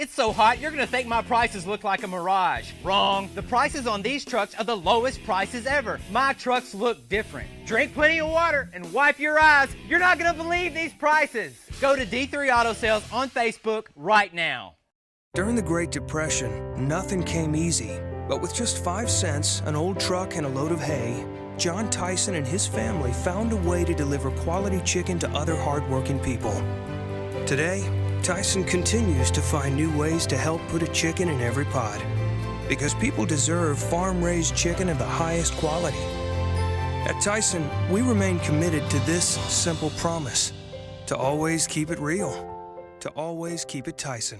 It's so hot, you're gonna think my prices look like a mirage. Wrong. The prices on these trucks are the lowest prices ever. My trucks look different. Drink plenty of water and wipe your eyes. You're not gonna believe these prices. Go to D3 Auto Sales on Facebook right now. During the Great Depression, nothing came easy. But with just 5 cents, an old truck, and a load of hay, John Tyson and his family found a way to deliver quality chicken to other hardworking people. Today, Tyson continues to find new ways to help put a chicken in every pot. Because people deserve farm-raised chicken of the highest quality. At Tyson, we remain committed to this simple promise: to always keep it real, to always keep it Tyson.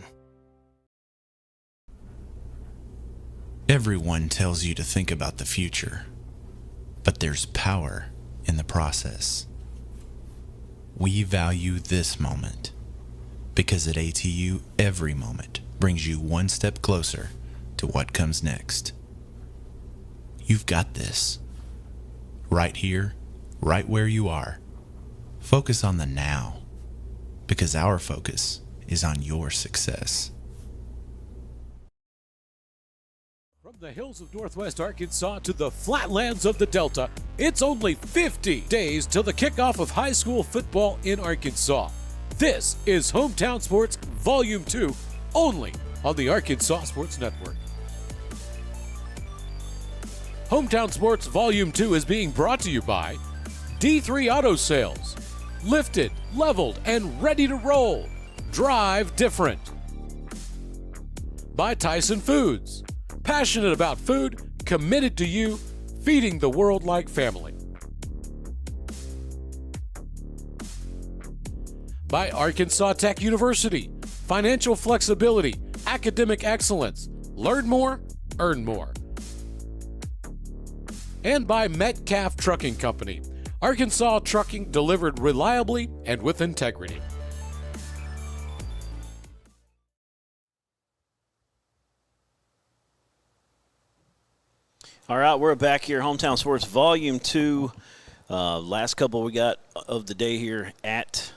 Everyone tells you to think about the future, but there's power in the process. We value this moment because at ATU, every moment brings you one step closer to what comes next. You've got this. Right here, right where you are. Focus on the now, because our focus is on your success. From the hills of Northwest Arkansas to the flatlands of the Delta, it's only 50 days till the kickoff of high school football in Arkansas. This is Hometown Sports Volume 2, only on the Arkansas Sports Network. Hometown Sports Volume 2 is being brought to you by D3 Auto Sales. Lifted, leveled, and ready to roll. Drive different. By Tyson Foods. Passionate about food, committed to you, feeding the world like family. By Arkansas Tech University. Financial flexibility, academic excellence. Learn more, earn more. And by Metcalf Trucking Company. Arkansas trucking delivered reliably and with integrity. All right, we're back here, Hometown Sports Volume 2. Last couple we got of the day here at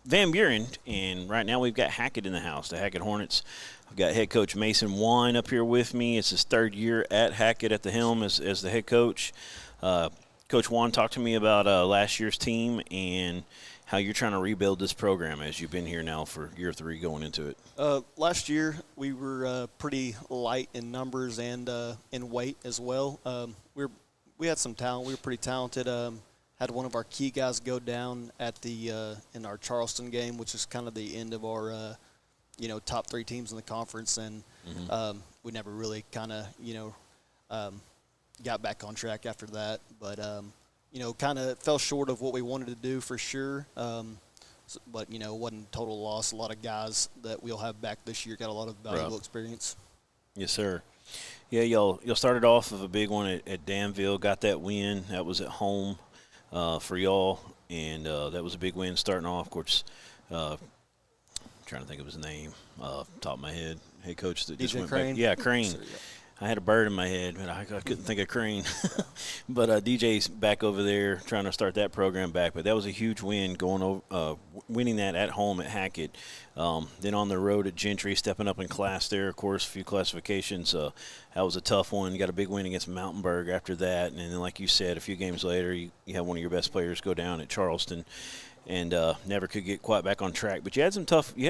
Van Buren, and right now we've got Hackett in the house, the Hackett Hornets. I've got head coach Mason Wine up here with me. It's his third year at Hackett at the helm as the head coach. Coach Wine, talk to me about last year's team and how you're trying to rebuild this program as you've been here now for year 3 going into it. Last year we were pretty light in numbers and in weight as well. We had some talent. We were pretty talented. Had one of our key guys go down at the in our Charleston game, which is kind of the end of our top 3 teams in the conference, and we never really kind of got back on track after that. But kind of fell short of what we wanted to do for sure. But it wasn't a total loss. A lot of guys that we'll have back this year got a lot of valuable experience. Yes, sir. Yeah, y'all started off of a big one at Danville, got that win. That was at home for y'all, and that was a big win starting off. Of course, trying to think of his name top of my head. Head coach that just went Crane. back. Yeah, Crane. Sure, yeah. I had a bird in my head, but I couldn't think of Crane. But DJ's back over there trying to start that program back. But that was a huge win, winning that at home at Hackett. Then on the road at Gentry, stepping up in class there, of course, a few classifications. That was a tough one. You got a big win against Mountainburg after that. And then, like you said, a few games later, you had one of your best players go down at Charleston. And never could get quite back on track. But you had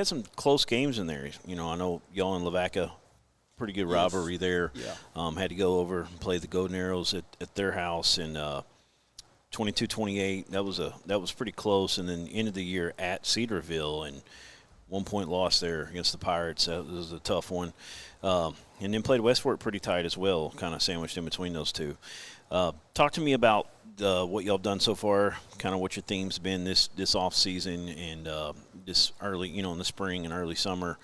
some close games in there. I know y'all in Lavaca, pretty good rivalry there. Yeah. Had to go over and play the Golden Arrows at their house, and 22-28. That was pretty close. And then end of the year at Cedarville, and 1-point loss there against the Pirates. That was a tough one. And then played Westport pretty tight as well, kind of sandwiched in between those two. Talk to me about what y'all have done so far, kind of what your theme's been this off season and this early, in the spring and early summer,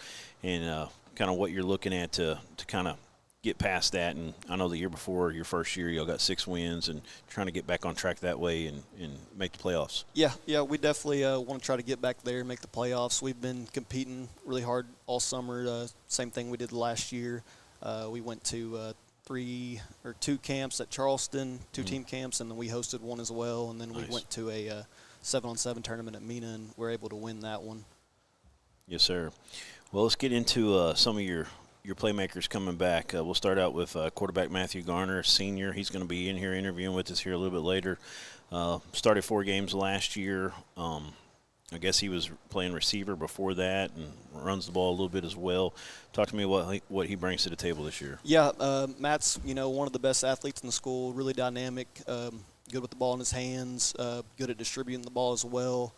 and kind of what you're looking at to kind of get past that. And I know the year before, your first year, y'all got 6 wins and trying to get back on track that way and make the playoffs. Yeah, we definitely want to try to get back there and make the playoffs. We've been competing really hard all summer, same thing we did last year. We went to 2 camps at Charleston, 2 team camps, and then we hosted one as well. And then we went to a 7-on-7 tournament at Mena, and we were able to win that one. Yes, sir. Well, let's get into some of your playmakers coming back. We'll start out with quarterback Matthew Garner, senior. He's going to be in here interviewing with us here a little bit later. Started 4 games last year. I guess he was playing receiver before that and runs the ball a little bit as well. Talk to me what he brings to the table this year. Yeah, Matt's, one of the best athletes in the school, really dynamic, good with the ball in his hands, good at distributing the ball as well,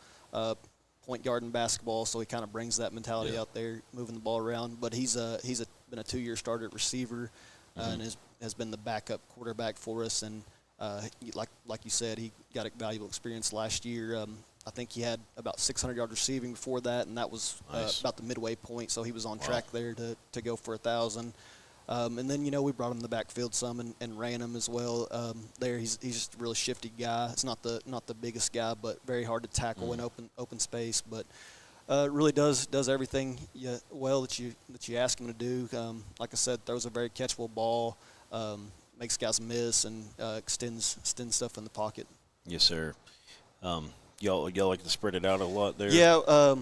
point guard in basketball, so he kind of brings that mentality out there, moving the ball around. But he's been a 2-year starter at receiver and has been the backup quarterback for us. And like you said, he got a valuable experience last year. I think he had about 600 yards receiving before that, and that was about the midway point, so he was on track there to go for 1,000. And then, we brought him in the backfield some and ran him as well. There, he's just a really shifty guy. It's not the biggest guy, but very hard to tackle in open space. But really does everything well that you ask him to do. Like I said, throws a very catchable ball, makes guys miss, and extends stuff in the pocket. Yes, sir. Y'all like to spread it out a lot there? Yeah,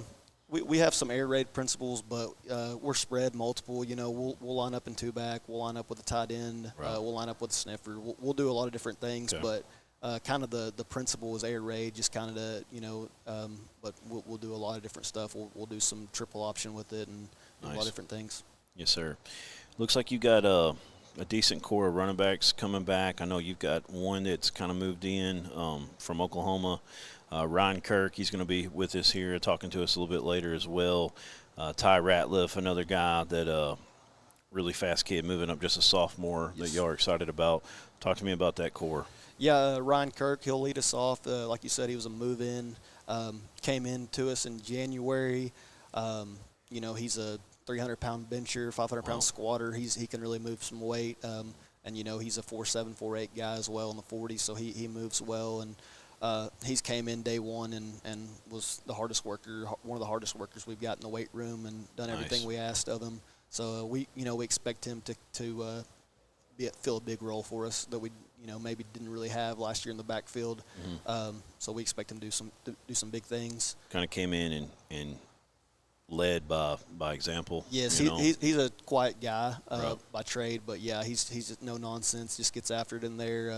we have some air raid principles, but we're spread multiple. We'll line up in 2-back. We'll line up with a tight end. Right. We'll line up with a sniffer. We'll do a lot of different things, but kind of the principle is air raid, just kind of but we'll do a lot of different stuff. We'll do some triple option with it and do a lot of different things. Yes, sir. Looks like you got a decent core of running backs coming back. I know you've got one that's kind of moved in from Oklahoma. Ryan Kirk, he's going to be with us here talking to us a little bit later as well. Ty Ratliff, another guy that really fast kid moving up, just a sophomore that y'all are excited about. Talk to me about that core. Yeah, Ryan Kirk, he'll lead us off. Like you said, he was a move-in. Came in to us in January. He's a 300-pound bencher, 500-pound squatter. He can really move some weight. And he's a 4'7", 4'8" guy as well in the 40s, so he moves well. And he's came in day one and was the hardest worker, one of the hardest workers we've got in the weight room, and done everything we asked of him. So we expect him to fill a big role for us that we maybe didn't really have last year in the backfield. So we expect him to do some big things. Kind of came in and led by example. Yes, he's a quiet guy by trade, but yeah, he's no nonsense. Just gets after it in there.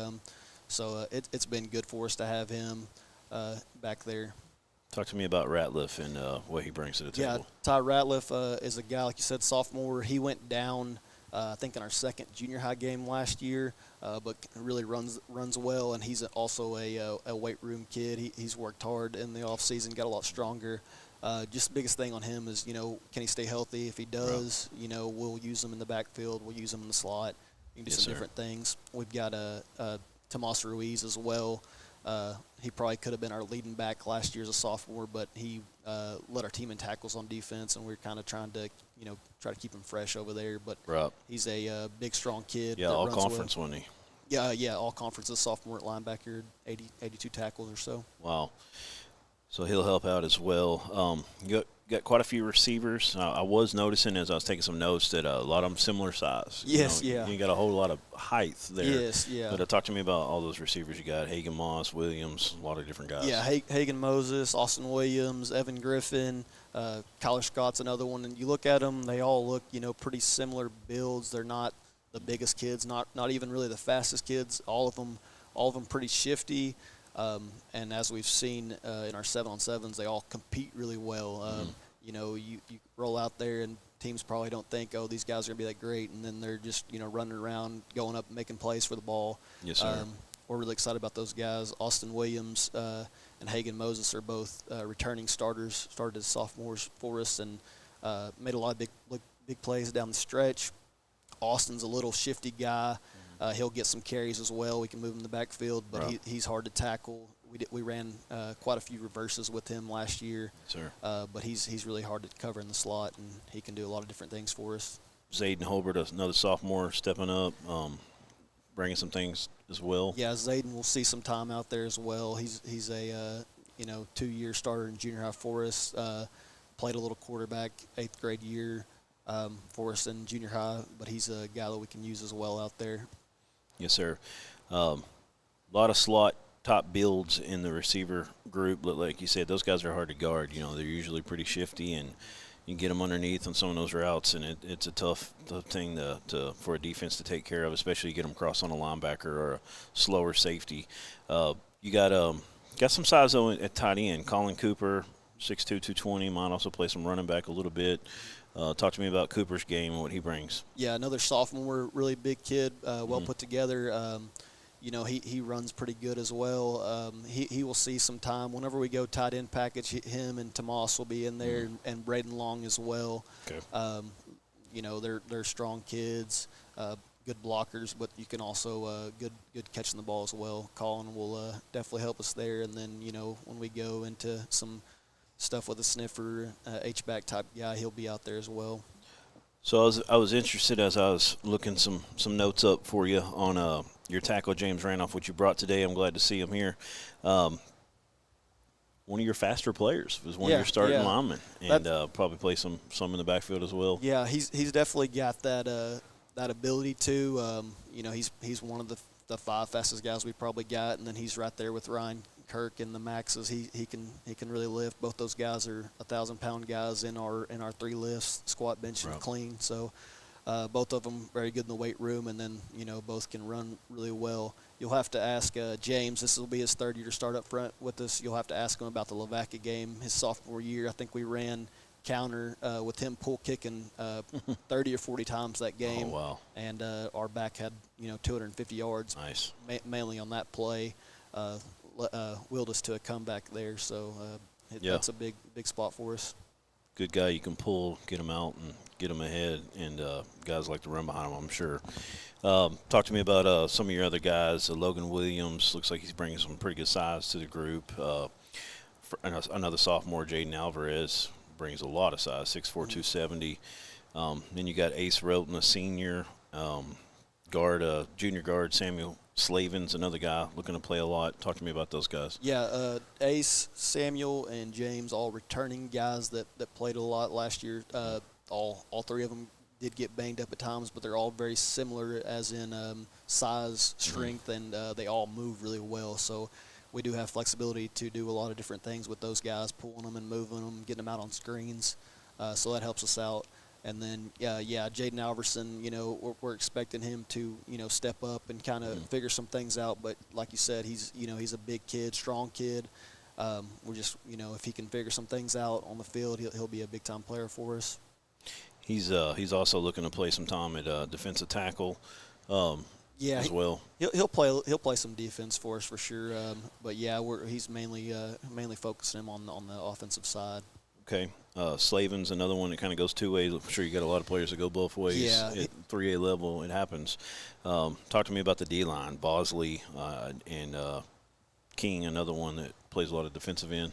So it's been good for us to have him back there. Talk to me about Ratliff and what he brings to the table. Yeah, Ty Ratliff is a guy, like you said, sophomore. He went down, I think, in our second junior high game last year, but really runs well, and he's also a weight room kid. He's worked hard in the offseason, got a lot stronger. Just the biggest thing on him is, can he stay healthy? If he does, we'll use him in the backfield. We'll use him in the slot. You can do some different things. We've got Tomas Ruiz as well. He probably could have been our leading back last year as a sophomore, but he led our team in tackles on defense, and we're kind of trying to, try to keep him fresh over there. But he's a big, strong kid. Yeah, all conference, wasn't he? Yeah, all conferences. Sophomore at linebacker, 82 tackles or so. Wow. So he'll help out as well. You got quite a few receivers. I was noticing as I was taking some notes that a lot of them similar size. Yes, You got a whole lot of height there. Yes, yeah. But talk to me about all those receivers you got. Hagen Moss, Williams, a lot of different guys. Yeah, Hagen Moses, Austin Williams, Evan Griffin, Kyler Scott's another one. And you look at them, they all look, pretty similar builds. They're not the biggest kids, not even really the fastest kids. All of them pretty shifty. And as we've seen in our 7-on-7s, they all compete really well. You roll out there and teams probably don't think, oh, these guys are going to be that great, and then they're just, running around, going up, making plays for the ball. Yes, sir. We're really excited about those guys. Austin Williams and Hagen Moses are both returning starters, started as sophomores for us, and made a lot of big plays down the stretch. Austin's a little shifty guy. He'll get some carries as well. We can move him in the backfield, but he's hard to tackle. We ran quite a few reverses with him last year. Sure. But he's really hard to cover in the slot, and he can do a lot of different things for us. Zayden Holbert, another sophomore, stepping up, bringing some things as well. Yeah, Zayden will see some time out there as well. He's a 2-year starter in junior high for us. Played a little quarterback 8th grade year for us in junior high, but he's a guy that we can use as well out there. Yes, sir. A lot of slot top builds in the receiver group, but like you said, those guys are hard to guard. They're usually pretty shifty, and you get them underneath on some of those routes, and it's a tough thing for a defense to take care of, especially you get them across on a linebacker or a slower safety. You got some size though at tight end. Colin Cooper, 6'2", 220, might also play some running back a little bit. Talk to me about Cooper's game and what he brings. Yeah, another sophomore, really big kid, well put together. He runs pretty good as well. He will see some time. Whenever we go tight end package, him and Tomas will be in there, and Braden Long as well. Okay. They're strong kids, good blockers, but you can also good catching the ball as well. Colin will definitely help us there. And then, when we go into some stuff with a sniffer, H-back type guy, he'll be out there as well. So I was interested as I was looking some notes up for you on your tackle, James Randolph, which you brought today. I'm glad to see him here. One of your faster players was one of your starting linemen, and probably play some in the backfield as well. Yeah, he's definitely got that ability to. He's one of the 5 fastest guys we probably got, and then he's right there with Ryan, Kirk, and the Maxes. He can really lift. Both those guys are 1,000-pound guys in our 3 lifts, squat, bench, and clean. So both of them very good in the weight room, and then both can run really well. You'll have to ask James. This will be his 3rd year to start up front with us. You'll have to ask him about the Lavaca game. His sophomore year, I think we ran counter with him pull kicking 30 or 40 times that game. Oh, wow. And our back had 250 yards. Nice. Mainly on that play. Willed us to a comeback there, so that's a big spot for us. Good guy you can pull, get him out, and get him ahead, and guys like to run behind him, I'm sure. Talk to me about some of your other guys. Logan Williams looks like he's bringing some pretty good size to the group. Another sophomore, Jaden Alvarez, brings a lot of size, 6'4", 270. Then you got Ace Relton, a senior. Junior guard Samuel Slavens, another guy looking to play a lot. Talk to me about those guys. Yeah, Ace, Samuel, and James, all returning guys that played a lot last year. All 3 of them did get banged up at times, but they're all very similar as in size, strength, and they all move really well. So we do have flexibility to do a lot of different things with those guys, pulling them and moving them, getting them out on screens. So that helps us out. And then, Jaden Alverson, we're expecting him to, step up and kind of figure some things out. But like you said, he's a big kid, strong kid. We're just, if he can figure some things out on the field, he'll be a big-time player for us. He's also looking to play some time at defensive tackle as well. He'll play some defense for us for sure. But, he's mainly focusing him on the offensive side. Okay. Slavens, another one that kind of goes 2 ways. I'm sure you got a lot of players that go both ways. Yeah. At 3A level, it happens. Talk to me about the D-line. Bosley and King, another one that plays a lot of defensive end.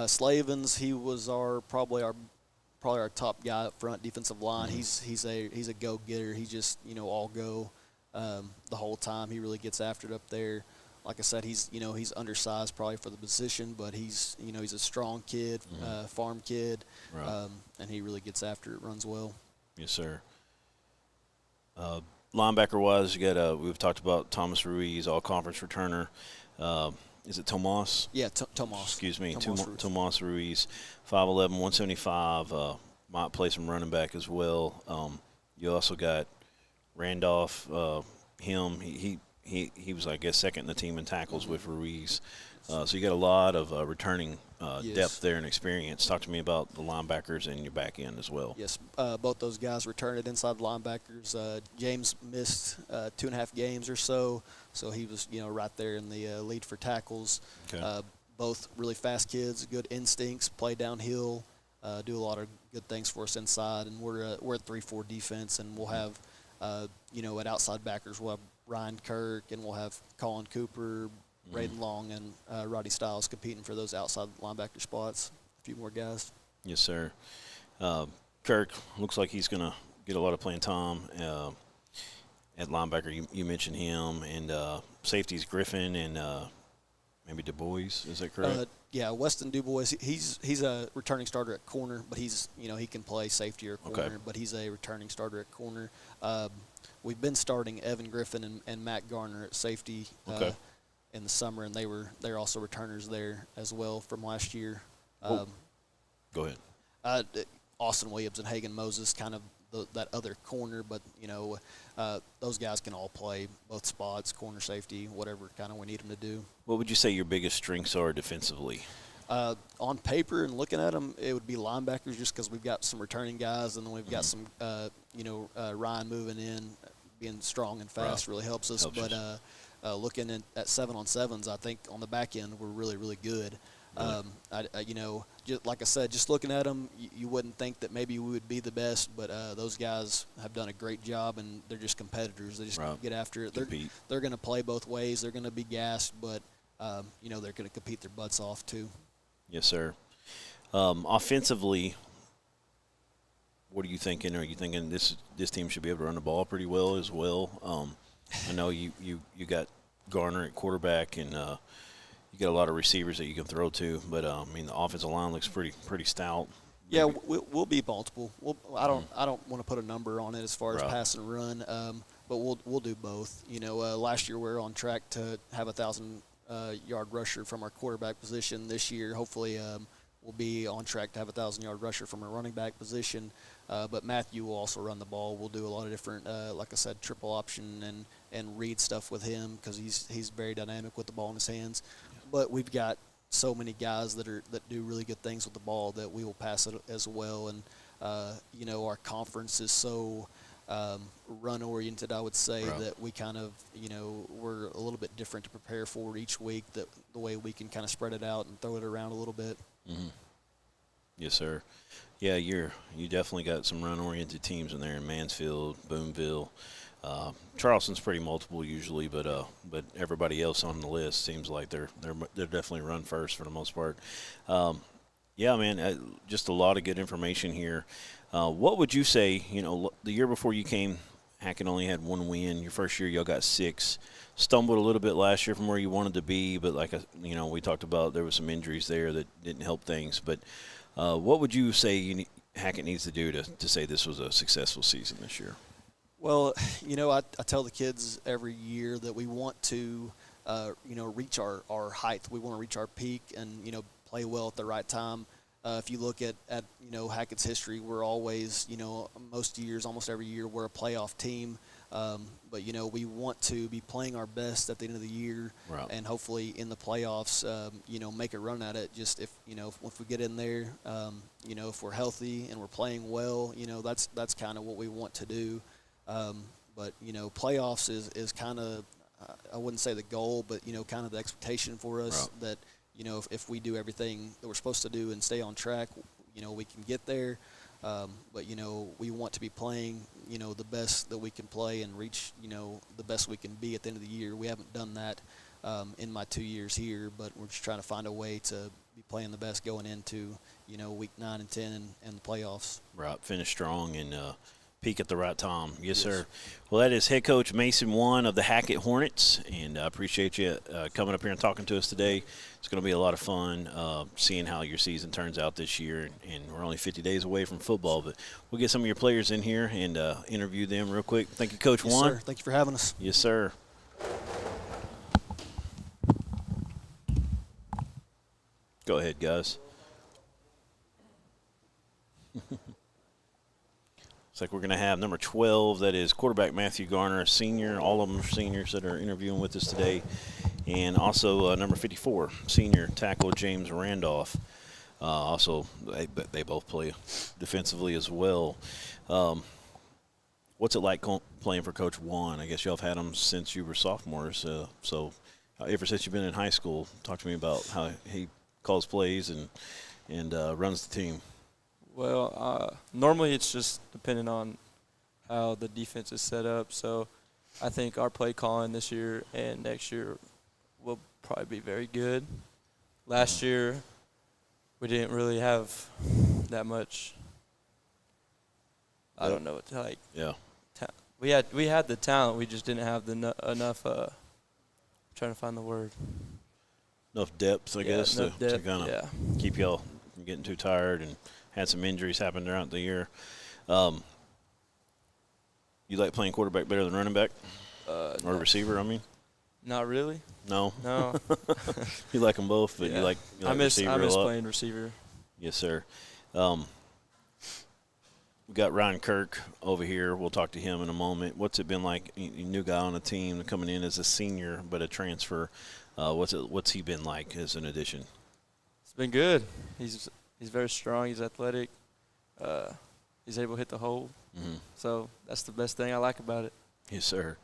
Slavens, he was probably our top guy up front, defensive line. He's a go-getter. He just all go the whole time. He really gets after it up there. Like I said, he's undersized probably for the position, but he's a strong kid, farm kid, right. And he really gets after it, runs well. Yes, sir. Linebacker-wise, you got we've talked about Thomas Ruiz, all-conference returner. Is it Tomas? Yeah, Tomas. Excuse me, Tomas Ruiz, 5'11", 175. Might play some running back as well. You also got Randolph. He was, I guess, second in the team in tackles with Ruiz. So you got a lot of returning depth there and experience. Talk to me about the linebackers and your back end as well. Yes, both those guys returned inside linebackers. James missed 2.5 games or so he was right there in the lead for tackles. Okay. Both really fast kids, good instincts, play downhill, do a lot of good things for us inside. And we're a 3-4 defense, and we'll have at outside backers we'll have Ryan Kirk, and we'll have Colin Cooper, Braden Long, and Roddy Stiles competing for those outside linebacker spots. A few more guys. Yes, sir. Kirk looks like he's going to get a lot of playing time at linebacker. You mentioned him, and safeties Griffin and maybe Du Bois. Is that correct? Weston Du Bois. He's a returning starter at corner, but he's he can play safety or corner, okay. But he's a returning starter at corner. We've been starting Evan Griffin and Matt Garner at safety in the summer, and they're also returners there as well from last year. Go ahead. Austin Williams and Hagan Moses, kind of that other corner. But, those guys can all play both spots, corner, safety, whatever kind of we need them to do. What would you say your biggest strengths are defensively? On paper and looking at them, it would be linebackers just because we've got some returning guys, and then we've got some, Ryan moving in, being strong and fast really helps us. Looking at 7-on-7s, I think on the back end we're really, really good. Just like I said, just looking at them, you wouldn't think that maybe we would be the best, but those guys have done a great job, and they're just competitors. They just get after it. They're going to play both ways. They're going to be gassed, but they're going to compete their butts off too. Yes, sir. Offensively, what are you thinking? Are you thinking this team should be able to run the ball pretty well as well? I know you got Garner at quarterback, and you got a lot of receivers that you can throw to. But the offensive line looks pretty stout. Yeah, we'll be multiple. I don't want to put a number on it as far as pass and run, but we'll do both. Last year we were on track to have 1,000-yard rusher from our quarterback position. This year, hopefully, we'll be on track to have 1,000-yard rusher from our running back position. But Matthew will also run the ball. We'll do a lot of different, like I said, triple option and read stuff with him because he's very dynamic with the ball in his hands. But we've got so many guys that do really good things with the ball that we will pass it as well. And our conference is so run oriented, I would say, that we kind of we're a little bit different to prepare for each week. That the way we can kind of spread it out and throw it around a little bit. Mm-hmm. Yes, sir. Yeah, you definitely got some run-oriented teams in there in Mansfield, Boonville. Charleston's pretty multiple usually, but everybody else on the list seems like they're definitely run first for the most part. Yeah, man, just a lot of good information here. What would you say? The year before you came, Hackett only had 1 win. Your first year, y'all got 6. Stumbled a little bit last year from where you wanted to be, but we talked about there was some injuries there that didn't help things. But what would you say Hackett needs to do to say this was a successful season this year? Well, I tell the kids every year that we want to, reach our height. We want to reach our peak and, play well at the right time. If you look at Hackett's history, we're always, most years, almost every year, we're a playoff team. But, we want to be playing our best at the end of the year and hopefully in the playoffs, make a run at it. Just if we get in there, if we're healthy and we're playing well, that's kind of what we want to do. But playoffs is kind of, I wouldn't say the goal, but, kind of the expectation for us that, if we do everything that we're supposed to do and stay on track, we can get there. But, we want to be playing, the best that we can play and reach, the best we can be at the end of the year. We haven't done that in my 2 years here, but we're just trying to find a way to be playing the best going into, week 9 and 10 and the playoffs. Right, finish strong and peak at the right time. Yes, sir. Well, that is head coach Mason One of the Hackett Hornets, and I appreciate you coming up here and talking to us today. It's going to be a lot of fun seeing how your season turns out this year, and we're only 50 days away from football, but we'll get some of your players in here and interview them real quick. Thank you, Coach One. Yes, sir. Thank you for having us. Yes, sir. Go ahead, guys. Looks like we're going to have number 12, that is quarterback Matthew Garner, a senior. All of them are seniors that are interviewing with us today. And also number 54, senior tackle James Randolph. Also, they both play defensively as well. What's it like playing for Coach One? I guess y'all have had him since you were sophomores. So ever since you've been in high school, talk to me about how he calls plays and runs the team. Well, normally it's just depending on how the defense is set up. So I think our play calling this year and next year will probably be very good. Last year we didn't really have that much. I don't know what to like. Yeah. We had the talent. We just didn't have enough. Trying to find the word. Enough depth, I guess, to kind of keep y'all from getting too tired, and had some injuries happen throughout the year. You like playing quarterback better than running back? Or receiver, I mean? Not really. No? No. You like them both, but you like I miss receiver a lot? playing receiver. Yes, sir. We got Ryan Kirk over here. We'll talk to him in a moment. What's it been like? A new guy on the team coming in as a senior, but a transfer. What's he been like as an addition? It's been good. He's very strong. He's athletic. He's able to hit the hole. Mm-hmm. So that's the best thing I like about it. Yes, sir.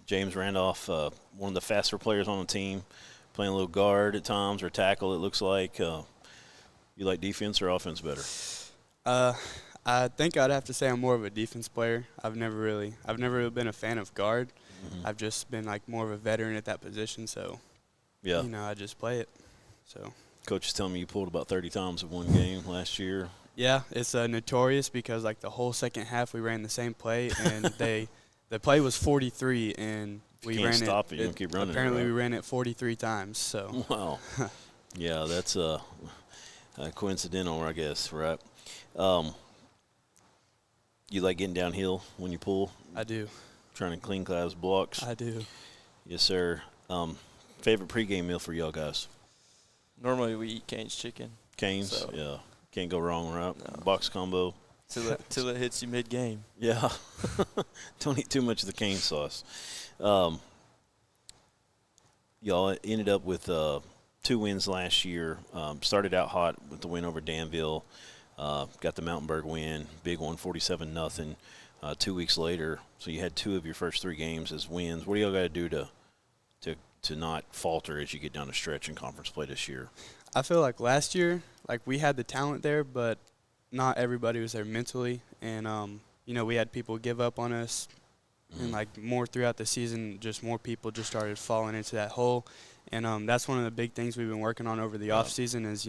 James Randolph, one of the faster players on the team, playing a little guard at times or tackle, it looks like. You like defense or offense better? I think I'd have to say I'm more of a defense player. I've never really been a fan of guard. Mm-hmm. I've just been like more of a veteran at that position, so Yeah. I just play it. So Coach is telling me you pulled about 30 times in one game last year. yeah, it's notorious because like the whole second half we ran the same play and the play was 43 and we Can't ran stop it. You don't keep running it, apparently right? we ran it 43 times. So Wow. Yeah, that's coincidental, I guess, right? You like getting downhill when you pull? I do. Trying to clean class blocks? I do. Yes, sir. Favorite pregame meal for y'all guys? Normally we eat Cane's chicken. Canes? So- Yeah. Can't go wrong, right? No. Box combo. Till it hits you mid-game. Yeah. Don't eat too much of the cane sauce. Y'all ended up with 2 wins last year. Started out hot with the win over Danville. Got the Mountainburg win. Big one, 47-0. 2 weeks later, so you had 2 of your first 3 games as wins. What do y'all got to do to not falter as you get down the stretch in conference play this year? I feel like last year, like we had the talent there, but not everybody was there mentally, and we had people give up on us, and like more throughout the season, just more people just started falling into that hole, and that's one of the big things we've been working on over the off season is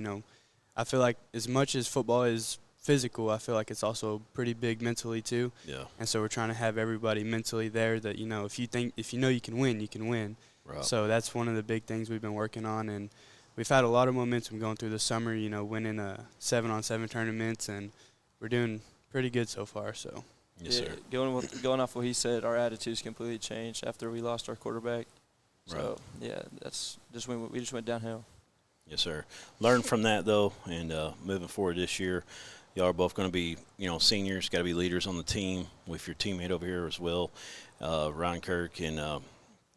I feel like as much as football is physical, I feel like it's also pretty big mentally too. Yeah. And so we're trying to have everybody mentally there that if you know you can win, you can win. Right. So that's one of the big things we've been working on, and we've had a lot of momentum going through the summer, winning 7-on-7 tournaments, and we're doing pretty good so far. So Yes, sir. Going off what he said, our attitudes completely changed after we lost our quarterback. Right. So, yeah, that's just when we just went downhill. Yes, sir. Learn from that, though, and moving forward this year, y'all are both going to be, seniors, got to be leaders on the team with your teammate over here as well, Ryan Kirk, and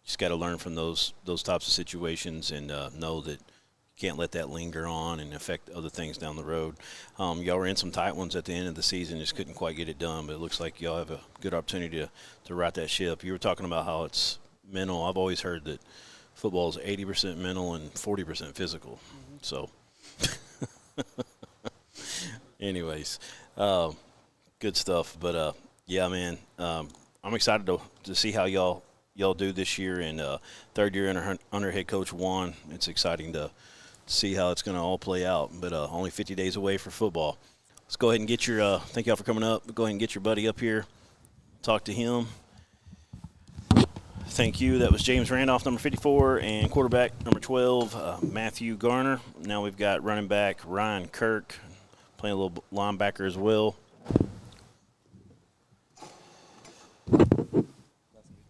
just got to learn from those types of situations and know that you can't let that linger on and affect other things down the road. Y'all were in some tight ones at the end of the season, just couldn't quite get it done, but it looks like y'all have a good opportunity to right that ship. You were talking about how it's mental. I've always heard that football is 80% mental and 40% physical. Mm-hmm. So, anyways, good stuff. But, yeah, man, I'm excited to see how y'all do this year. And third year under head coach Juan, it's exciting to see how it's going to all play out. But only 50 days away for football. Let's go ahead and get your thank y'all for coming up. Go ahead and get your buddy up here. Talk to him. Thank you. That was James Randolph, number 54, and quarterback, number 12, Matthew Garner. Now we've got running back Ryan Kirk, playing a little linebacker as well.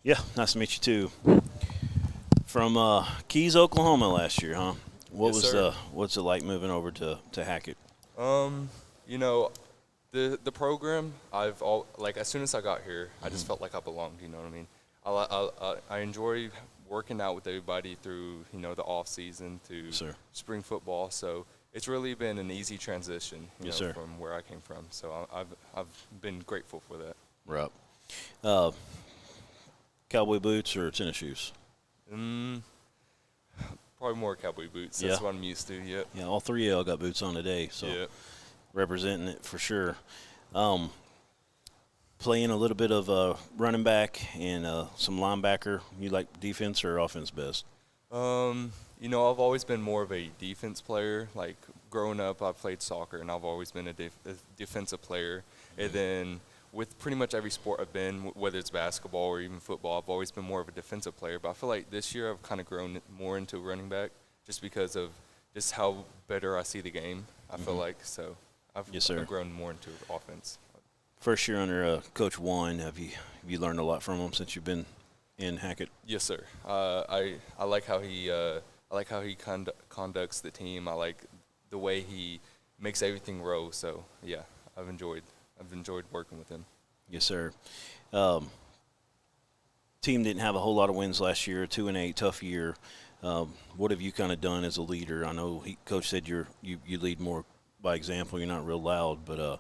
Yeah, nice to meet you too. From Keys, Oklahoma last year, huh? What's it like moving over to Hackett? The program, as soon as I got here, I just felt like I belonged, you know what I mean? I enjoy working out with everybody through, the off season to spring football. So it's really been an easy transition, from where I came from. So I've been grateful for that. Right. Cowboy boots or tennis shoes? Probably more cowboy boots. That's what I'm used to. Yep. Yeah. All 3 of y'all got boots on today, so representing it for sure. Playing a little bit of running back and some linebacker. You like defense or offense best? I've always been more of a defense player. Like growing up, I played soccer, and I've always been a defensive player. Mm-hmm. And then with pretty much every sport I've been, whether it's basketball or even football, I've always been more of a defensive player. But I feel like this year I've kind of grown more into running back just because of just how better I see the game, I feel like. So I've grown more into offense. First year under Coach Juan, have you learned a lot from him since you've been in Hackett? Yes, sir. I like how he conducts the team. I like the way he makes everything roll. So yeah, I've enjoyed working with him. Yes, sir. Team didn't have a whole lot of wins last year, 2-8, tough year. What have you kind of done as a leader? I know Coach said you lead more by example. You're not real loud, but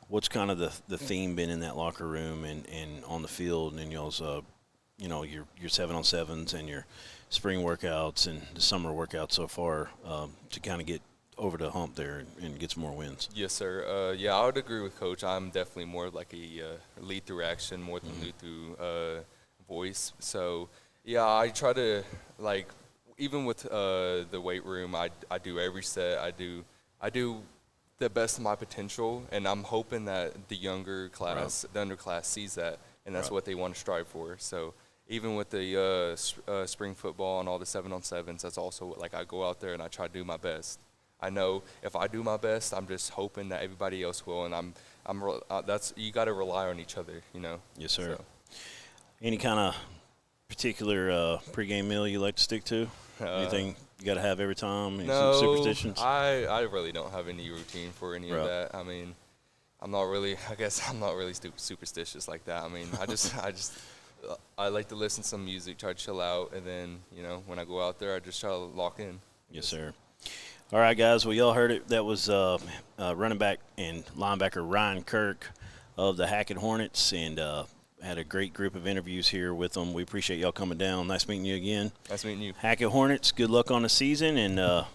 what's kind of the theme been in that locker room and on the field and y'all's your 7-on-7s and your spring workouts and the summer workouts so far to kind of get over the hump there and get some more wins? Yes, sir. Yeah, I would agree with Coach. I'm definitely more like a lead through action more than lead through voice. So, yeah, I try to, like, even with the weight room, I do every set. I do the best of my potential, and I'm hoping that the younger class, the underclass, sees that, and that's what they want to strive for. So even with the spring football and all the 7-on-7s, that's also like I go out there and I try to do my best. I know if I do my best, I'm just hoping that everybody else will, and that's you got to rely on each other, you know. Yes, sir. So. Any kind of particular pregame meal you like to stick to? Anything you got to have every time? No, some superstitions? I really don't have any routine for any of that. I mean, I guess I'm not really superstitious like that. I mean, I like to listen to some music, try to chill out, and then, when I go out there, I just try to lock in. Yes, sir. All right, guys. Well, y'all heard it. That was running back and linebacker Ryan Kirk of the Hackett Hornets, and had a great group of interviews here with them. We appreciate y'all coming down. Nice meeting you again. Nice meeting you. Hackett Hornets, good luck on the season, and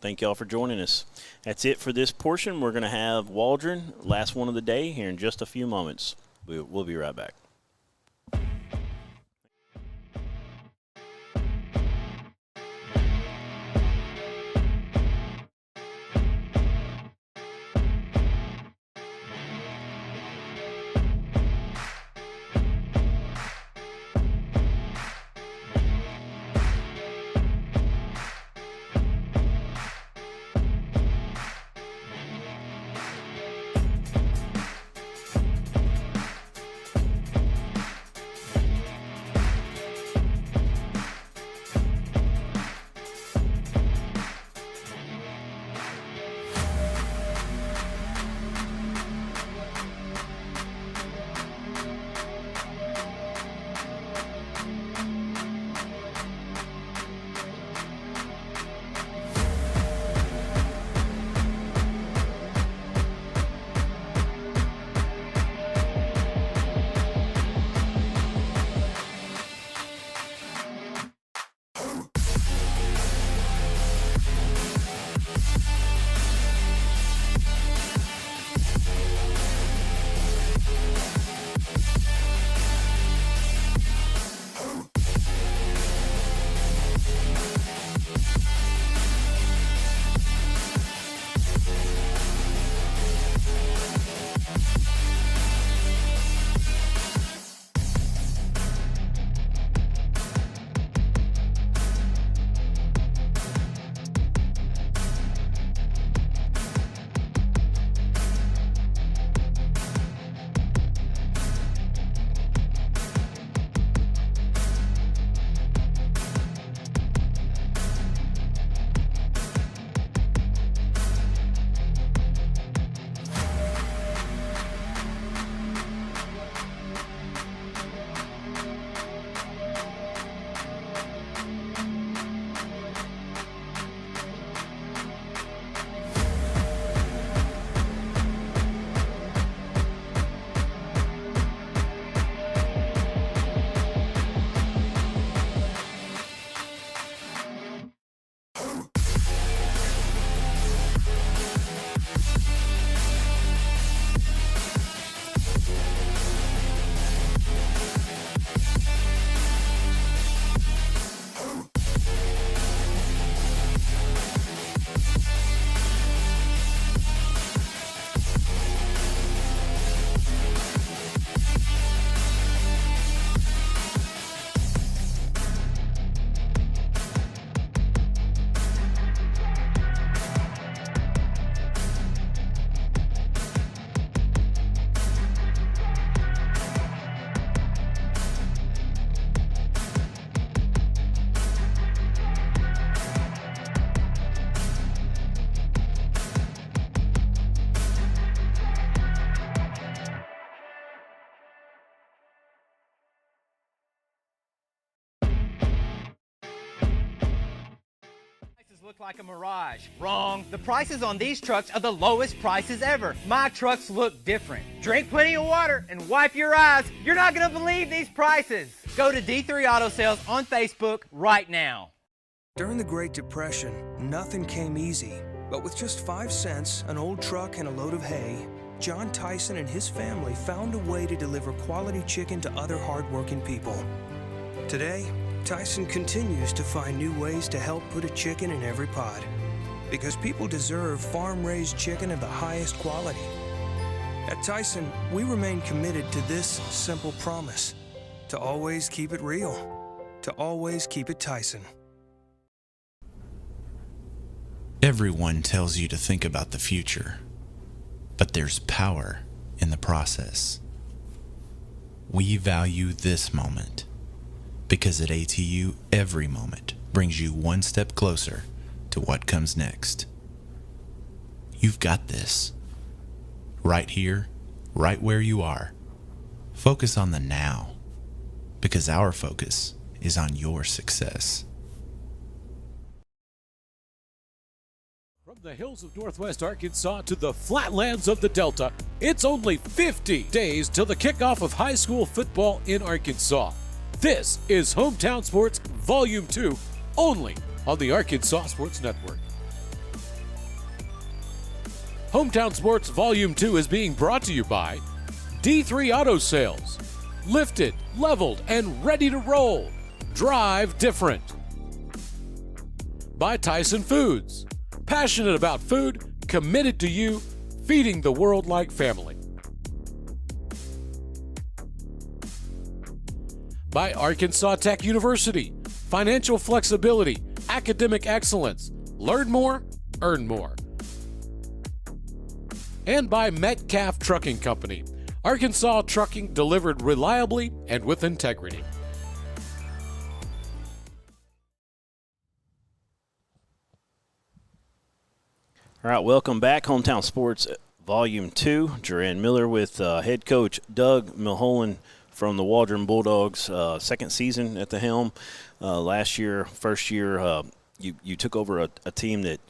thank y'all for joining us. That's it for this portion. We're going to have Waldron, last one of the day, here in just a few moments. We'll be right back. look like a mirage. Wrong. The prices on these trucks are the lowest prices ever. My trucks look different. Drink plenty of water and wipe your eyes. You're not going to believe these prices. Go to D3 Auto Sales on Facebook right now. During the Great Depression, nothing came easy. But with just 5 cents, an old truck, and a load of hay, John Tyson and his family found a way to deliver quality chicken to other hardworking people. Today, Tyson continues to find new ways to help put a chicken in every pot. Because people deserve farm-raised chicken of the highest quality. At Tyson, we remain committed to this simple promise: to always keep it real, to always keep it Tyson. Everyone tells you to think about the future, but there's power in the process. We value this moment because at ATU, every moment brings you one step closer to what comes next. You've got this. Right here, right where you are. Focus on the now, because our focus is on your success. From the hills of Northwest Arkansas to the flatlands of the Delta, it's only 50 days till the kickoff of high school football in Arkansas. This is Hometown Sports Volume 2, only on the Arkansas Sports Network. Hometown Sports Volume 2 is being brought to you by D3 Auto Sales. Lifted, leveled, and ready to roll. Drive different. By Tyson Foods. Passionate about food, committed to you, feeding the world like family. By Arkansas Tech University. Financial flexibility, academic excellence. Learn more, earn more. And by Metcalf Trucking Company. Arkansas trucking delivered reliably and with integrity. All right, welcome back. Hometown Sports Volume 2. Duran Miller with head coach Doug Milholen from the Waldron Bulldogs, second season at the helm. Last year, first year, you took over a team that,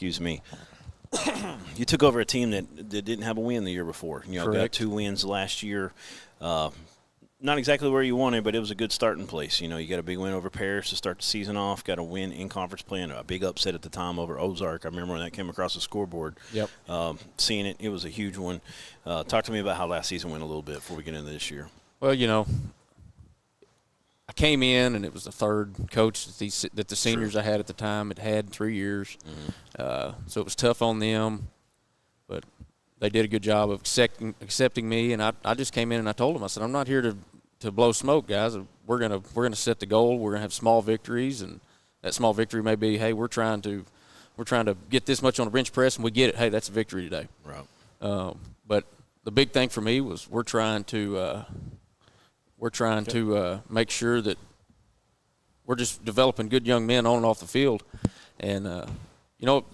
you took over a team that didn't have a win the year before. You know, got 2 wins last year. Not exactly where you wanted, but it was a good starting place. You know, you got a big win over Paris to start the season off, got a win in conference play, and a big upset at the time over Ozark. I remember when that came across the scoreboard. Yep. Seeing it, it was a huge one. Talk to me about how last season went a little bit before we get into this year. Well, you know, I came in, and it was the third coach that the seniors I had at the time had 3 years. Mm-hmm. So it was tough on them, but they did a good job of accepting me, and I just came in and I told them, I said, I'm not here to blow smoke, guys. We're gonna set the goal. We're gonna have small victories, and that small victory may be, hey, we're trying to get this much on the bench press, and we get it. Hey, that's a victory today. Right. But the big thing for me was we're trying to make sure that we're just developing good young men on and off the field, and you know,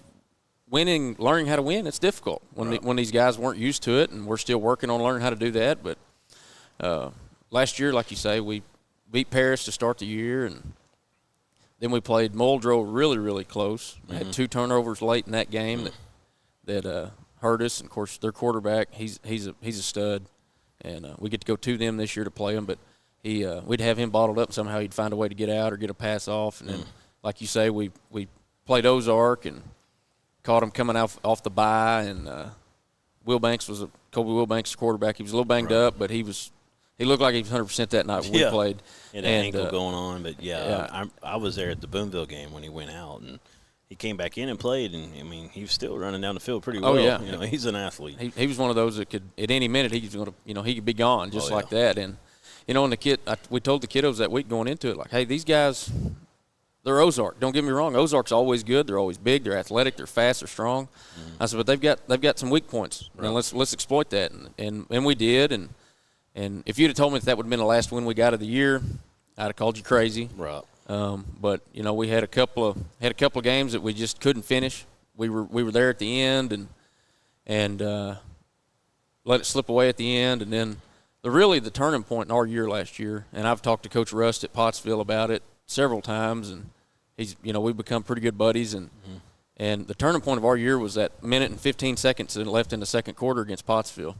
learning how to win, it's difficult when these guys weren't used to it, and we're still working on learning how to do that. But last year, like you say, we beat Paris to start the year, and then we played Muldrow really, really close. Mm-hmm. Had 2 turnovers late in that game that hurt us. And of course, their quarterback, he's a stud, and we get to go to them this year to play him. But we'd have him bottled up, and somehow he'd find a way to get out or get a pass off. And then, like you say, we played Ozark and caught him coming off the bye, and Kobe Wilbanks, the quarterback. He was a little banged up, but he looked like he was 100% that night when we played. He had an ankle going on, but I was there at the Boonville game when he went out, and he came back in and played, and I mean, he was still running down the field pretty well. Oh yeah, you know, he's an athlete. He was one of those that could at any minute he could be gone just like that. And you know, and we told the kiddos that week going into it, like, hey, these guys, they're Ozark. Don't get me wrong. Ozark's always good. They're always big. They're athletic. They're fast. They're strong. Mm-hmm. I said, but they've got some weak points, and let's exploit that. And we did. And if you'd have told me that would have been the last win we got of the year, I'd have called you crazy. Right. But you know, we had a couple of games that we just couldn't finish. We were there at the end and let it slip away at the end. And then the turning point in our year last year. And I've talked to Coach Rust at Pottsville about it several times, and we've become pretty good buddies. And the turning point of our year was that minute and 15 seconds left in the second quarter against Pottsville,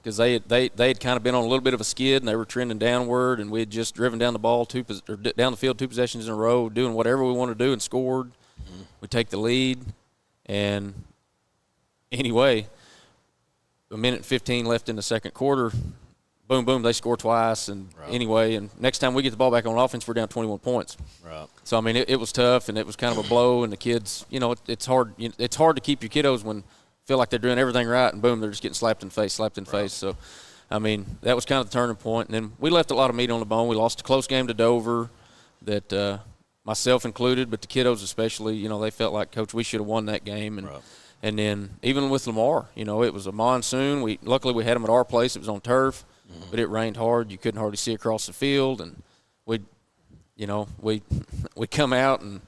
because they had kind of been on a little bit of a skid and they were trending downward, and we had just driven down the ball down the field 2 possessions in a row, doing whatever we wanted to do, and scored. We take the lead, and anyway, a minute and 15 left in the second quarter. Boom, boom, they score twice, and anyway, and next time we get the ball back on offense, we're down 21 points. Right. So, I mean, it was tough, and it was kind of a blow, and the kids, it's hard. It's hard to keep your kiddos when feel like they're doing everything right, and boom, they're just getting slapped in the face. So, I mean, that was kind of the turning point. And then we left a lot of meat on the bone. We lost a close game to Dover that myself included, but the kiddos especially, they felt like, Coach, we should have won that game. And then even with Lamar, it was a monsoon. Luckily we had them at our place. It was on turf. But it rained hard. You couldn't hardly see across the field, and we come out and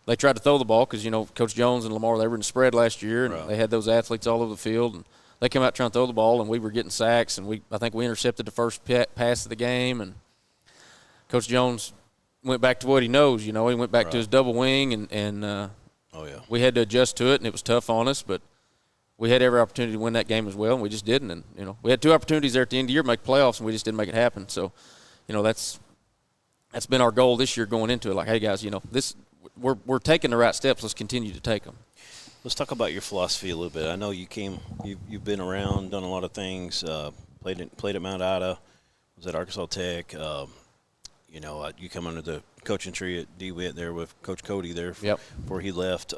they tried to throw the ball because Coach Jones and Lamar, they were in the spread last year, and they had those athletes all over the field, and they come out trying to throw the ball, and we were getting sacks, and I think we intercepted the first pass of the game, and Coach Jones went back to what he knows. He went back to his double wing, and we had to adjust to it, and it was tough on us, but we had every opportunity to win that game as well, and we just didn't. And, we had 2 opportunities there at the end of the year to make playoffs, and we just didn't make it happen. So, that's been our goal this year going into it. Like, hey, guys, we're taking the right steps. Let's continue to take them. Let's talk about your philosophy a little bit. I know you've been around, done a lot of things, played at Mount Ida, was at Arkansas Tech. You come under the coaching tree at DeWitt there with Coach Cody there before he left.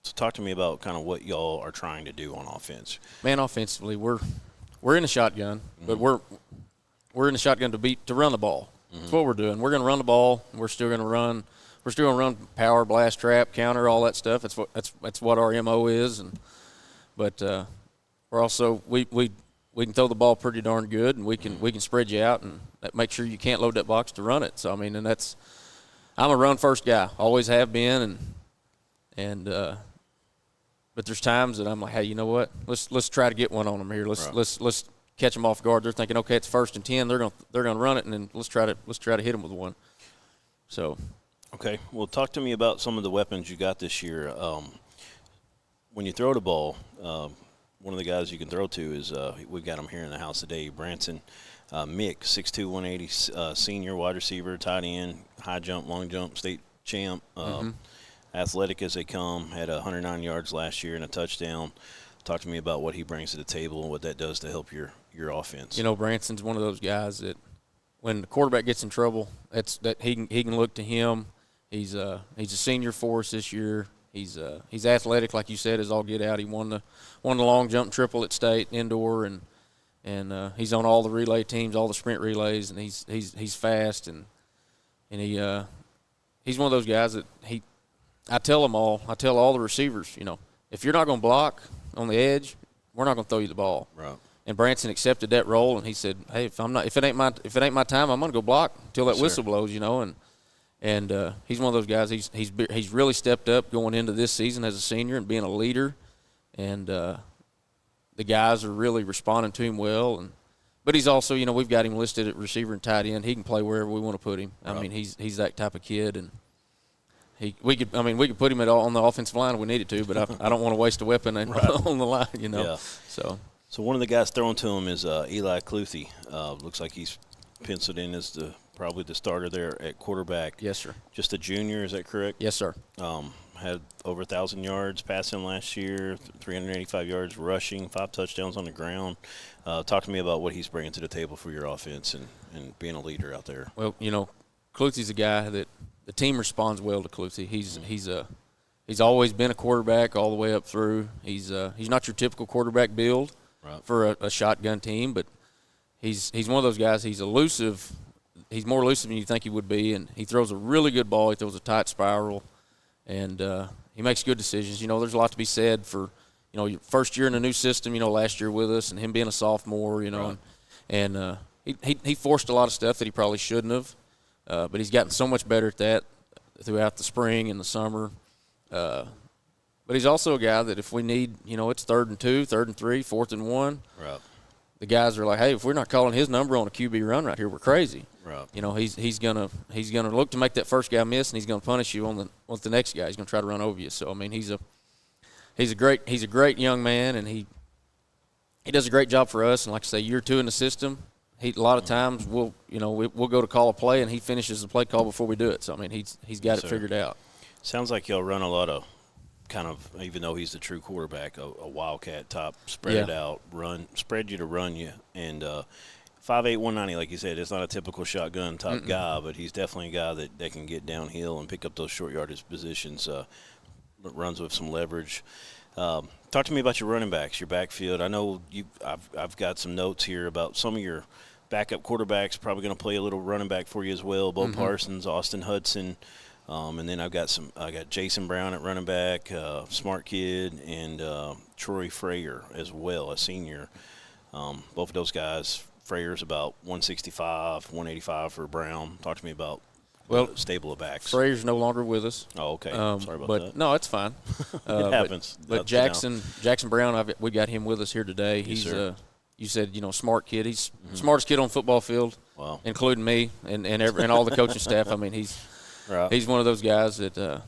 So talk to me about kind of what y'all are trying to do on offense. Man, offensively, we're in a shotgun, but we're in a shotgun to run the ball. That's what we're doing. We're going to run the ball. We're still going to run. We're still going to run power, blast, trap, counter, all that stuff. That's what our MO is. But we're also we can throw the ball pretty darn good, and we can spread you out and make sure you can't load that box to run it. So I mean, I'm a run first guy. Always have been, but there's times that I'm like, hey, you know what? Let's try to get one on them here. Let's catch them off guard. They're thinking, okay, it's 1st and 10. They're gonna run it, and then let's try to hit them with one. So, okay. Well, talk to me about some of the weapons you got this year. When you throw the ball, one of the guys you can throw to is we've got him here in the house today, Branson Mick, 6'2", 180, senior wide receiver, tight end, high jump, long jump, state champ. Athletic as they come, had 109 yards last year and a touchdown. Talk to me about what he brings to the table and what that does to help your offense. Branson's one of those guys that when the quarterback gets in trouble, that he can look to him. He's a senior for us this year. He's athletic, like you said, as all get out. He won the long jump triple at state indoor, and he's on all the relay teams, all the sprint relays, and he's fast, and he's one of those guys that I tell all the receivers, if you're not going to block on the edge, we're not going to throw you the ball. Right. And Branson accepted that role, and he said, hey, if it ain't my time, I'm going to go block until that whistle blows, And he's one of those guys. He's really stepped up going into this season as a senior and being a leader, and the guys are really responding to him well. But he's also, we've got him listed at receiver and tight end. He can play wherever we want to put him. Right. I mean, he's that type of kid, and we could put him on the offensive line if we needed to, but I don't want to waste a weapon on the line, Yeah. So one of the guys thrown to him is Eli Cluthy. Looks like he's penciled in as probably the starter there at quarterback. Yes, sir. Just a junior, is that correct? Yes, sir. Had over 1,000 yards passing last year, 385 yards rushing, 5 touchdowns on the ground. Talk to me about what he's bringing to the table for your offense and being a leader out there. Well, Cluthy's a guy that the team responds well to Cluthy. He's always been a quarterback all the way up through. He's not your typical quarterback build for a shotgun team, but he's one of those guys. He's elusive. He's more elusive than you think he would be, and he throws a really good ball. He throws a tight spiral, and he makes good decisions. There's a lot to be said for, your first year in a new system, last year with us and him being a sophomore, and he forced a lot of stuff that he probably shouldn't have, but he's gotten so much better at that throughout the spring and the summer. But he's also a guy that if we need, it's 3rd and 2, 3rd and 3, 4th and 1. Right. The guys are like, hey, if we're not calling his number on a QB run right here, we're crazy. Right. You know, he's gonna look to make that first guy miss, and he's gonna punish you on the next guy. He's gonna try to run over you. So I mean, he's a great young man, and he does a great job for us. And like I say, year 2 in the system, a lot of times we'll go to call a play, and he finishes the play call before we do it. So I mean, he's got it figured out. Sounds like y'all run a lot of kind of, even though he's the true quarterback, a wildcat top, spread it out, spread you to run you, and 5'8", 190, like you said, it's not a typical shotgun type guy, but he's definitely a guy that can get downhill and pick up those short yardage positions. Runs with some leverage. Talk to me about your running backs, your backfield. I know I've got some notes here about some of your backup quarterbacks probably going to play a little running back for you as well. Bo Parsons, Austin Hudson, and then I got Jason Brown at running back, smart kid, and Troy Frayer as well, a senior. Both of those guys. Frayer's about 165, 185 for Brown. Talk to me about the stable of backs. Frayer's no longer with us. Oh, okay. Sorry about that. No, it's fine. It happens. But Jackson Brown, we got him with us here today. He's you said, smart kid. He's the smartest kid on the football field, including me and all the coaching staff. I mean, he's one of those guys that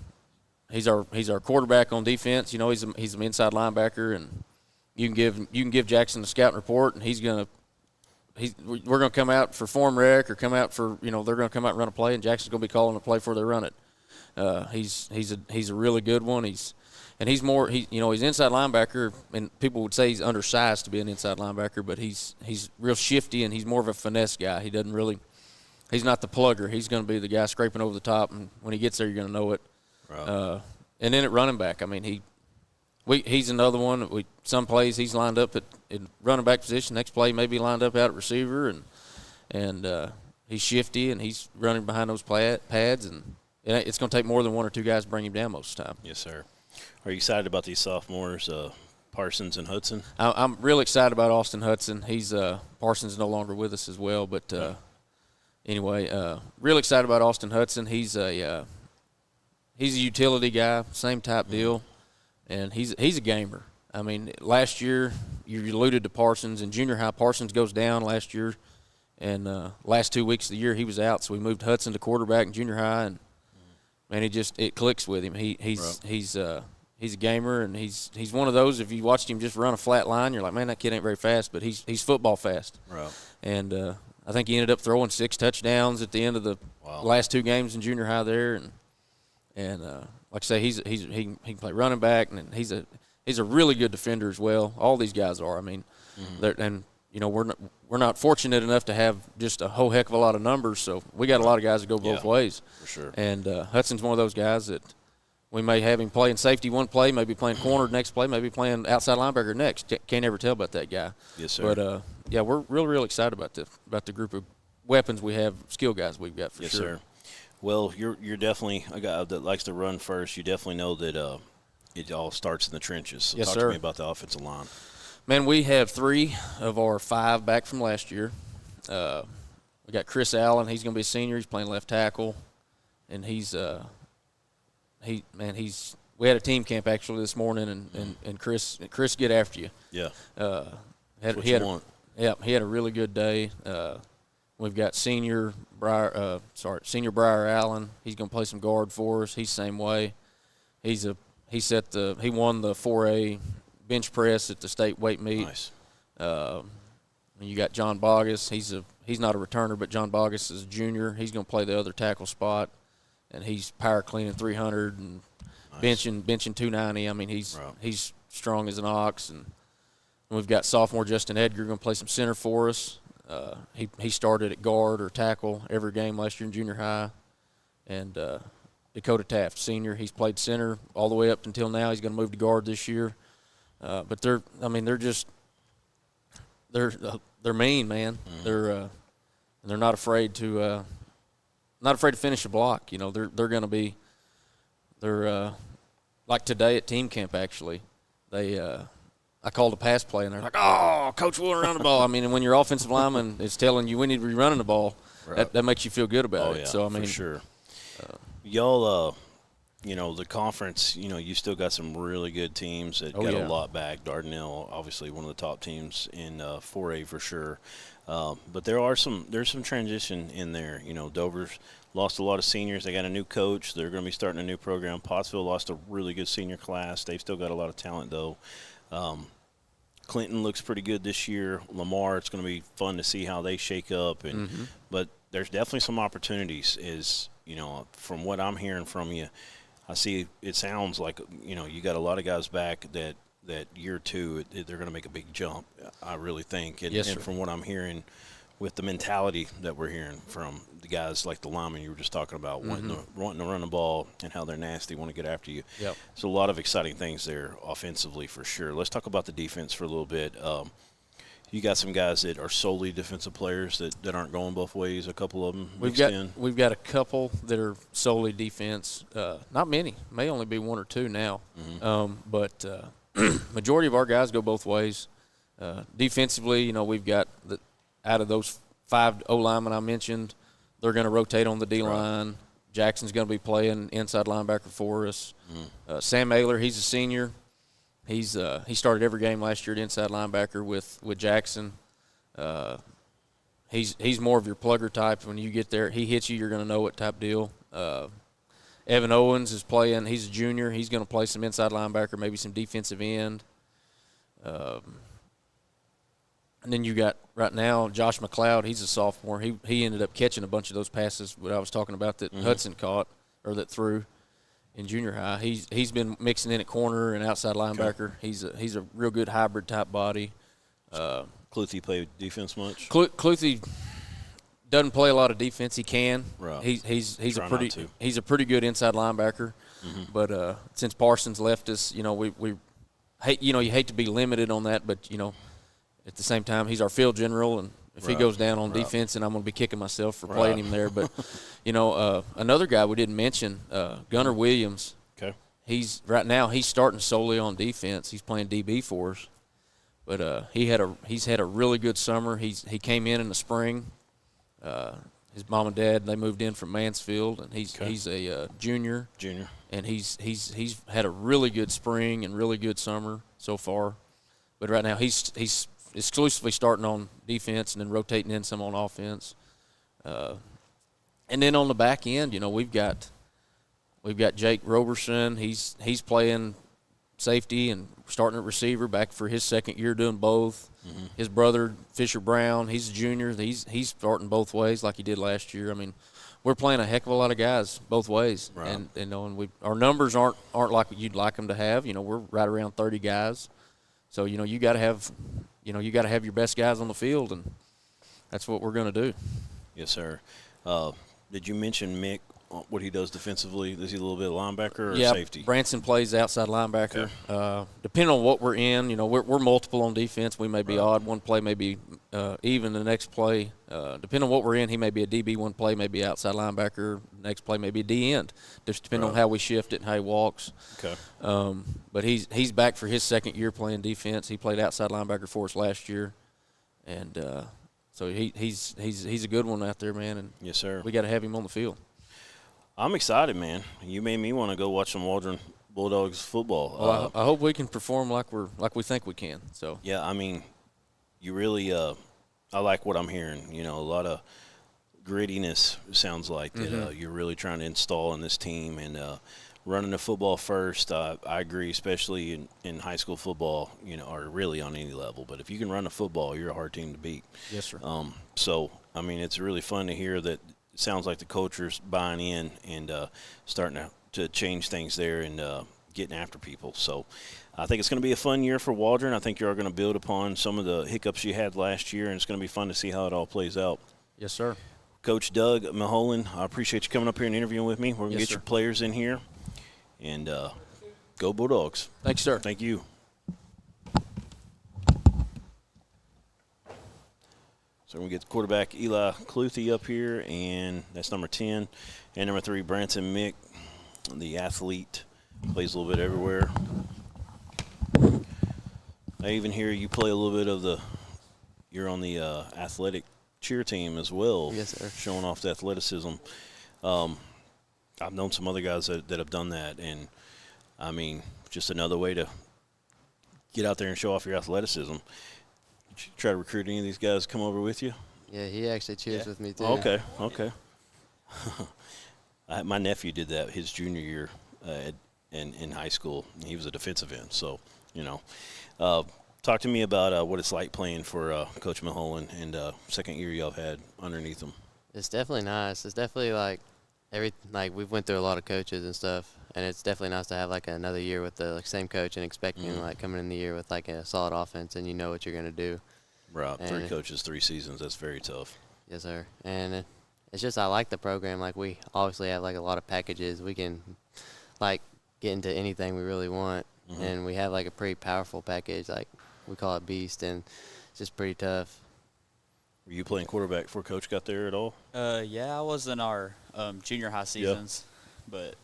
he's our quarterback on defense. He's an inside linebacker, and you can give Jackson the scouting report, and we're going to come out for form rec or come out for, they're going to come out and run a play, and Jackson's going to be calling a play before they run it. He's a really good one. He's inside linebacker, and people would say he's undersized to be an inside linebacker, but he's real shifty, and he's more of a finesse guy. He's not the plugger. He's going to be the guy scraping over the top, and when he gets there, you're going to know it. Right. And then at running back, I mean, he's another one. Some plays he's lined up in running back position. Next play maybe lined up out at receiver, and he's shifty, and he's running behind those pads, and it's going to take more than one or two guys to bring him down most of the time. Yes, sir. Are you excited about these sophomores, Parsons and Hudson? I'm real excited about Austin Hudson. Parsons is no longer with us as well, but anyway, real excited about Austin Hudson. He's a utility guy, same type deal. And he's a gamer. I mean, last year you alluded to Parsons. In junior high, Parsons goes down last year, and last 2 weeks of the year he was out. So we moved Hudson to quarterback in junior high, and man, it clicks with him. He's a gamer, and he's one of those. If you watched him just run a flat line, you're like, man, that kid ain't very fast, but he's football fast. Right. And I think he ended up throwing 6 touchdowns at the end of the last 2 games in junior high there, and like I say, he can play running back, and he's a really good defender as well. All these guys are. I mean, we're not fortunate enough to have just a whole heck of a lot of numbers, so we got a lot of guys that go both ways. For sure. And Hudson's one of those guys that we may have him playing safety one play, maybe playing corner next play, maybe playing outside linebacker next. Can't ever tell about that guy. Yes, sir. But we're real excited about the group of weapons we have, skill guys we've got for yes, sure. Sir. Well, you're definitely a guy that likes to run first. You definitely know that it all starts in the trenches. So yes, talk sir. to me about the offensive line. Man, we have 3 of our 5 back from last year. We got Chris Allen. He's going to be a senior. He's playing left tackle, and we had a team camp actually this morning, and Chris get after you. Yeah. He had a really good day. We've got senior Briar Allen. He's going to play some guard for us. He's the same way. He won the 4A bench press at the state weight meet. Nice. You got John Bogus. He's not a returner, but John Bogus is a junior. He's going to play the other tackle spot, and he's power cleaning 300 and nice. benching 290. I mean, he's strong as an ox. And we've got sophomore Justin Edgar going to play some center for us. He started at guard or tackle every game last year in junior high. And Dakota Taft, senior, he's played center all the way up until now. He's going to move to guard this year. But they're mean, man. Mm-hmm. They're not afraid to finish a block. They're going to be. They're like today at team camp actually. I called a pass play, and they're like, "Oh, coach, we'll run the ball." I mean, and when your offensive lineman is telling you we need to be running the ball, right. that makes you feel good about it. Yeah, so I mean, for sure. Y'all, the conference, you still got some really good teams that got a lot back. Dardanelle, obviously one of the top teams in 4A for sure. But there's some transition in there. Dover's lost a lot of seniors. They got a new coach. They're going to be starting a new program. Pottsville lost a really good senior class. They've still got a lot of talent, though. Clinton looks pretty good this year. Lamar, it's going to be fun to see how they shake up. But there's definitely some opportunities, from what I'm hearing from you. I see it sounds like, you got a lot of guys back that year two, they're going to make a big jump, I really think. And, and from what I'm hearing with the mentality that we're hearing from the guys like the linemen you were just talking about, wanting to run the ball and how they're nasty, want to get after you. Yep. So a lot of exciting things there offensively for sure. Let's talk about the defense for a little bit. You got some guys that are solely defensive players that aren't going both ways. A couple of them we've got a couple that are solely defense. Not many. May only be one or two now. But majority of our guys go both ways. Defensively, we've got out of those 5 O-linemen I mentioned, they're going to rotate on the D-line. Right. Jackson's going to be playing inside linebacker for us. Sam Ayler, he's a senior. He started every game last year at inside linebacker with Jackson. He's more of your plugger type. When you get there, he hits you, you're going to know what type deal. Evan Owens is playing. He's a junior. He's going to play some inside linebacker, maybe some defensive end. And then you got right now Josh McLeod. He's a sophomore. He ended up catching a bunch of those passes that I was talking about that Hudson caught or that threw in junior high. He's been mixing in at corner and outside linebacker. Okay. He's a real good hybrid type body. Cluthy play defense much? Cluthy doesn't play a lot of defense. He can. Right. He's a pretty good inside linebacker. But since Parsons left us, we hate you hate to be limited on that, but at the same time he's our field general, and if he goes down on defense, and I'm going to be kicking myself for playing him there. But another guy we didn't mention, Gunnar Williams. Okay. He's starting solely on defense. He's playing DB for us. But he's had a really good summer. He came in the spring. His mom and dad, they moved in from Mansfield, and he's a junior. And he's had a really good spring and really good summer so far. But right now he's exclusively starting on defense and then rotating in some on offense. And then on the back end, we've got Jake Roberson. He's playing safety and starting at receiver, back for his second year doing both. His brother Fisher Brown, he's a junior. He's starting both ways like he did last year. I mean, we're playing a heck of a lot of guys both ways, and our numbers aren't like you'd like them to have. We're right around 30 guys, so you got to have your best guys on the field, and that's what we're going to do. Yes, sir. Did you mention Mick? What he does defensively? Is he a little bit of linebacker or safety? Branson plays outside linebacker. Okay. Depending on what we're in, we're multiple on defense. We may be odd. One play may be even. The next play, depending on what we're in, he may be a DB. One play may be outside linebacker. Next play may be D end. Just depending on how we shift it and how he walks. Okay. But he's back for his second year playing defense. He played outside linebacker for us last year, and so he's a good one out there, man. And yes, sir. We got to have him on the field. I'm excited, man. You made me want to go watch some Waldron Bulldogs football. Well, I hope we can perform like we think we can. So yeah, I mean, you really I like what I'm hearing. A lot of grittiness sounds like that you're really trying to install in this team, and running the football first. I agree, especially in high school football, or really on any level. But if you can run the football, you're a hard team to beat. Yes, sir. So I mean, it's really fun to hear that. Sounds like the coachers buying in and starting to change things there and getting after people. So I think it's going to be a fun year for Waldron. I think you're going to build upon some of the hiccups you had last year, and it's going to be fun to see how it all plays out. Yes, sir. Coach Doug Maholan, I appreciate you coming up here and interviewing with me. We're going to get your players in here. And go Bulldogs. Thanks, sir. Thank you. So we're going to get the quarterback Eli Cluthy up here, and that's number 10. And number 3, Branson Mick, the athlete, plays a little bit everywhere. I even hear you play a little bit of you're on the athletic cheer team as well. Yes, sir. Showing off the athleticism. I've known some other guys that have done that, and I mean, just another way to get out there and show off your athleticism. Did you try to recruit any of these guys to come over with you? Yeah, he actually cheers with me too. Okay. My nephew did that his junior year in high school. He was a defensive end, so talk to me about what it's like playing for Coach Mulholland and second year y'all had underneath him. It's definitely nice. It's definitely like we've went through a lot of coaches and stuff, and it's definitely nice to have like another year with the same coach and expecting like coming in the year with like a solid offense and you know what you're gonna do. Right, 3 coaches, 3 seasons. That's very tough. Yes, sir. And it's just I like the program. Like we obviously have like a lot of packages. We can like get into anything we really want, and we have like a pretty powerful package. Like we call it Beast, and it's just pretty tough. Were you playing quarterback before Coach got there at all? Yeah, I was in our junior high seasons, but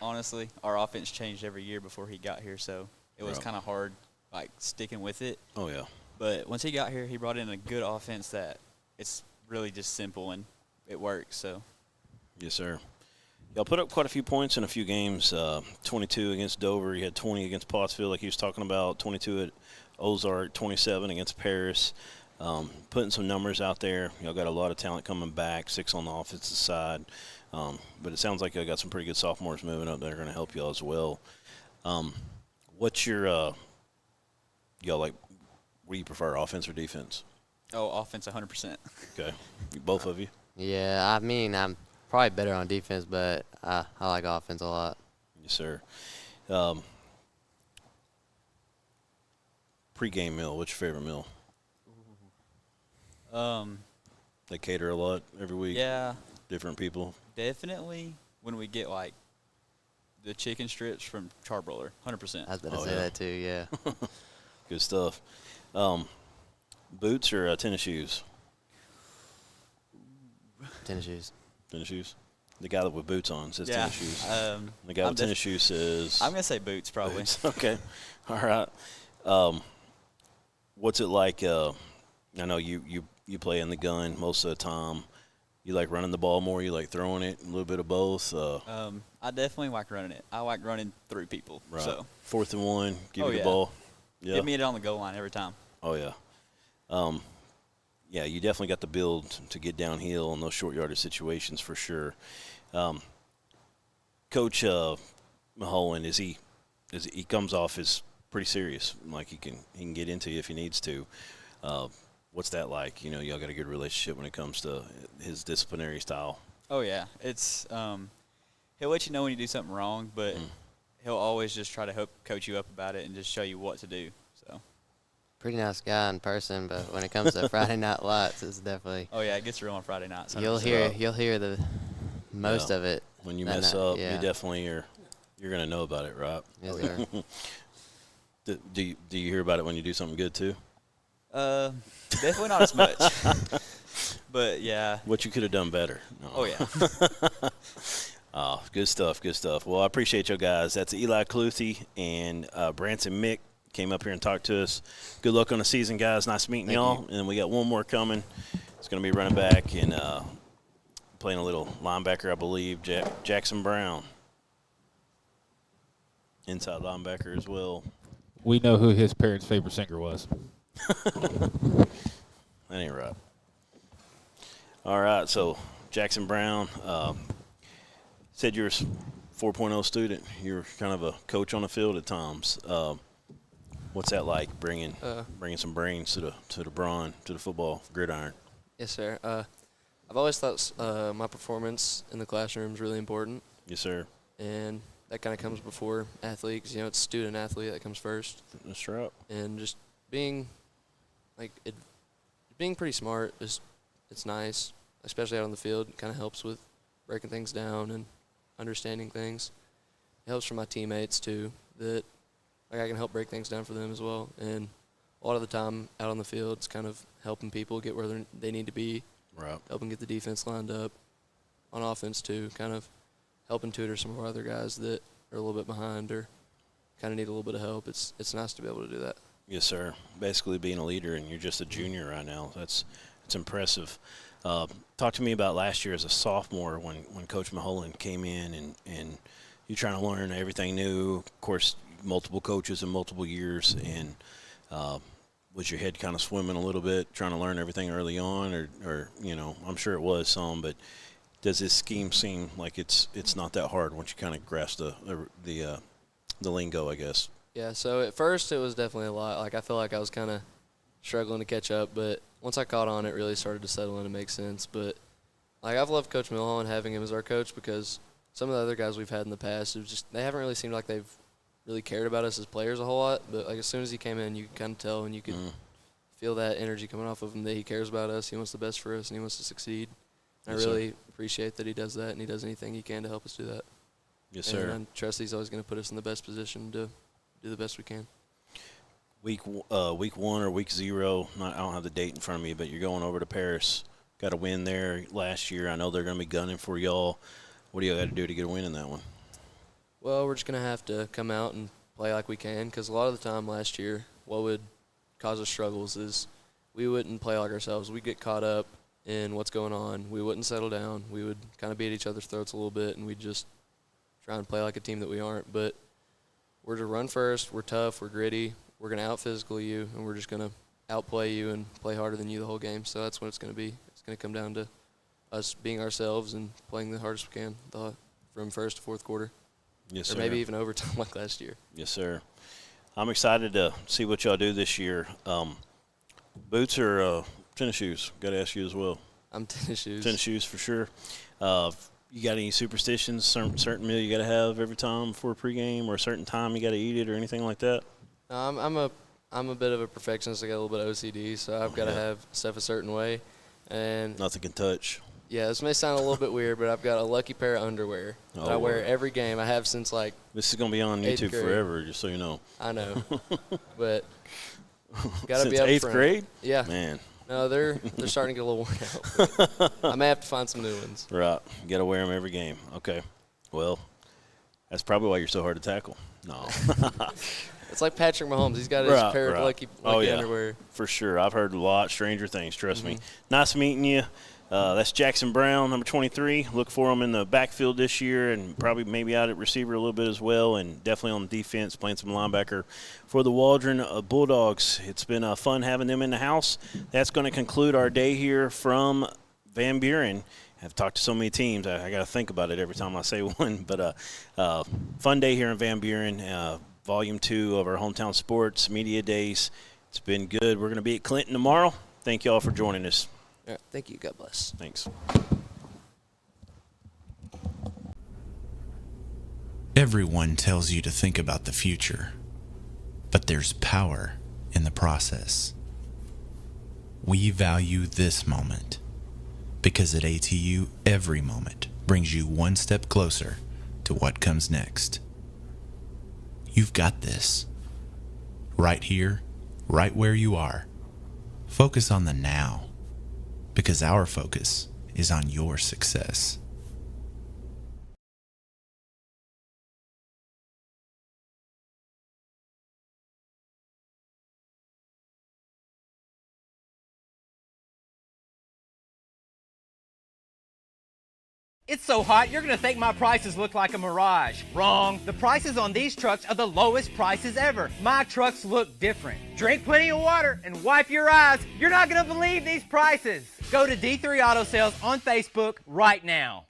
honestly, our offense changed every year before he got here, so it was kind of hard, like sticking with it. Oh yeah. But once he got here, he brought in a good offense that it's really just simple and it works. So. Yes, sir. Y'all put up quite a few points in a few games. 22 against Dover. You had 20 against Pottsville, like he was talking about. 22 at Ozark. 27 against Paris. Putting some numbers out there. Y'all got a lot of talent coming back. 6 on the offensive side. But it sounds like y'all got some pretty good sophomores moving up that are going to help y'all as well. What's your y'all like? What do you prefer, offense or defense? Oh, offense 100%. Okay. Both of you? Yeah, I mean, I'm probably better on defense, but I like offense a lot. Yes, sir. Pre-game meal, what's your favorite meal? They cater a lot every week? Yeah. Different people? Definitely when we get, like, the chicken strips from Charbroiler, 100%. I was about to say that too, yeah. Good stuff. Boots or tennis shoes? Tennis shoes. Tennis shoes? The guy with boots on says tennis shoes. The guy I'm with tennis shoes says... I'm going to say boots, probably. Boots. Okay. All right. What's it like? I know you play in the gun most of the time. You like running the ball more? You like throwing it? A little bit of both? I definitely like running it. I like running through people. Right. So 4th and 1, give you the ball. Yeah. Give me it on the goal line every time. Oh, yeah. Yeah, you definitely got the build to get downhill in those short yardage situations for sure. Coach Mulholland, he comes off as pretty serious. Like he can get into you if he needs to. What's that like? Y'all got a good relationship when it comes to his disciplinary style. Oh yeah, it's he'll let you know when you do something wrong, but he'll always just try to help coach you up about it and just show you what to do. So. Pretty nice guy in person, but when it comes to Friday Night Lights, it's definitely. Oh yeah, it gets real on Friday nights. You'll hear the most of it. When you mess up, you definitely you're gonna know about it, right? Yes, sir. Do you hear about it when you do something good too? Definitely not as much. But yeah. What you could have done better. No. Oh yeah. Oh, good stuff, good stuff. Well, I appreciate you guys. That's Eli Cluthy and Branson Mick came up here and talked to us. Good luck on the season, guys. Nice meeting y'all. And we got one more coming. It's going to be running back and playing a little linebacker, I believe, Jackson Brown. Inside linebacker as well. We know who his parents' favorite singer was. That ain't right. All right, so Jackson Brown, said you're a 4.0 student. You're kind of a coach on the field at times. What's that like, bringing some brains to the brawn, to the football gridiron? Yes, sir. I've always thought my performance in the classroom is really important. Yes, sir. And that kind of comes before athletes. It's student athlete that comes first. That's right. And just being pretty smart it's nice, especially out on the field. It kind of helps with breaking things down and understanding things. It helps for my teammates too, that I can help break things down for them as well. And a lot of the time out on the field, it's kind of helping people get where they need to be. Right. Helping get the defense lined up. On offense too, kind of helping tutor some of our other guys that are a little bit behind or kind of need a little bit of help. It's nice to be able to do that. Yes, sir. Basically being a leader, and you're just a junior right now. It's impressive. Talk to me about last year as a sophomore when Coach Maholan came in and you're trying to learn everything new. Of course, multiple coaches in multiple years, and was your head kind of swimming a little bit trying to learn everything early on, or I'm sure it was some, but does this scheme seem like it's not that hard once you kind of grasp the lingo, I guess? Yeah, so at first it was definitely a lot. Like, I feel like I was kind of struggling to catch up, but once I caught on, it really started to settle in and make sense. But, like, I've loved Coach Milholland, having him as our coach, because some of the other guys we've had in the past, they haven't really seemed like they've really cared about us as players a whole lot. But, like, as soon as he came in, you could kind of tell, and you could feel that energy coming off of him, that he cares about us, he wants the best for us, and he wants to succeed. And Yes, I really sir. appreciate that he does that, and he does anything he can to help us do that. Yes, sir. And I trust he's always going to put us in the best position to do the best we can. Week 1 or week 0, I don't have the date in front of me, but you're going over to Paris. Got a win there last year. I know they're going to be gunning for y'all. What do you got to do to get a win in that one? Well, we're just going to have to come out and play like we can, because a lot of the time last year, what would cause us struggles is we wouldn't play like ourselves. We'd get caught up in what's going on. We wouldn't settle down. We would kind of be at each other's throats a little bit, and we'd just try and play like a team that we aren't. But we're to run first. We're tough. We're gritty. We're going to out-physical you, and we're just going to outplay you and play harder than you the whole game. So that's what it's going to be. It's going to come down to us being ourselves and playing the hardest we can from first to fourth quarter. Yes, or sir. maybe even overtime like last year. Yes, sir. I'm excited to see what y'all do this year. Boots or tennis shoes? Got to ask you as well. I'm tennis shoes. Tennis shoes for sure. You got any superstitions, certain meal you got to have every time before pregame, or a certain time you got to eat it, or anything like that? I'm a bit of a perfectionist. I got a little bit of OCD, so I've got to have stuff a certain way. And nothing can touch. Yeah, this may sound a little bit weird, but I've got a lucky pair of underwear that I wear every game. I have since like this is gonna be on YouTube forever, just so you know. I know, but gotta be since up 8th front. grade. Yeah, man. No, they're starting to get a little worn out. I may have to find some new ones. Right, you gotta wear them every game. Okay, well, that's probably why you're so hard to tackle. No. It's like Patrick Mahomes. He's got his pair of lucky underwear. For sure. I've heard a lot stranger things, trust me. Nice meeting you. That's Jackson Brown, number 23. Look for him in the backfield this year, and probably maybe out at receiver a little bit as well, and definitely on the defense, playing some linebacker for the Waldron Bulldogs. It's been fun having them in the house. That's going to conclude our day here from Van Buren. I've talked to so many teams, I got to think about it every time I say one. But fun day here in Van Buren. Volume 2 of our Hometown Sports Media Days. It's been good. We're going to be at Clinton tomorrow. Thank you all for joining us. All right, thank you. God bless. Thanks. Everyone tells you to think about the future, but there's power in the process. We value this moment because at ATU, every moment brings you one step closer to what comes next. You've got this. Right here, right where you are. Focus on the now, because our focus is on your success. It's so hot, you're going to think my prices look like a mirage. Wrong. The prices on these trucks are the lowest prices ever. My trucks look different. Drink plenty of water and wipe your eyes. You're not going to believe these prices. Go to D3 Auto Sales on Facebook right now.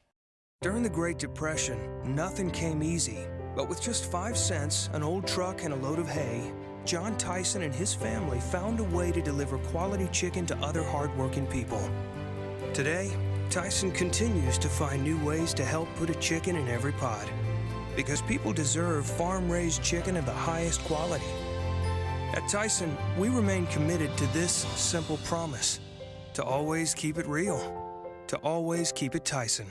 During the Great Depression, nothing came easy. But with just 5 cents, an old truck, and a load of hay, John Tyson and his family found a way to deliver quality chicken to other hardworking people. Today, Tyson continues to find new ways to help put a chicken in every pot. Because people deserve farm-raised chicken of the highest quality. At Tyson, we remain committed to this simple promise: to always keep it real, to always keep it Tyson.